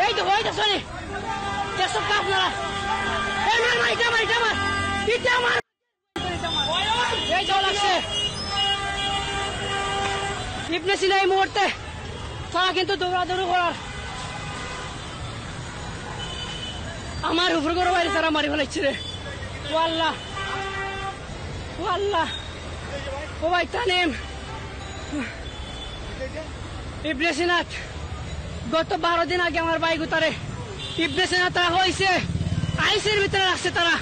এই তো হইতে শুনি কেসব কাপ না এই মার এটা মার এই যাও লাগছে ইবনে সিনা এই মুহূর্তে তারা কিন্তু দৌড়াদৌড়ি করার আমার উপর করে বাইরে তারা মারি ফেলাইছে রে ওয়াল্লাহ ওয়াল্লাহ ও ভাই তানিম ইবনে সিনাত গত 12 দিন আগে আমার ভাই গুতারে ইবনে সিনা তারা হয়েছে আইসির ভিতরে রাখছে তারা।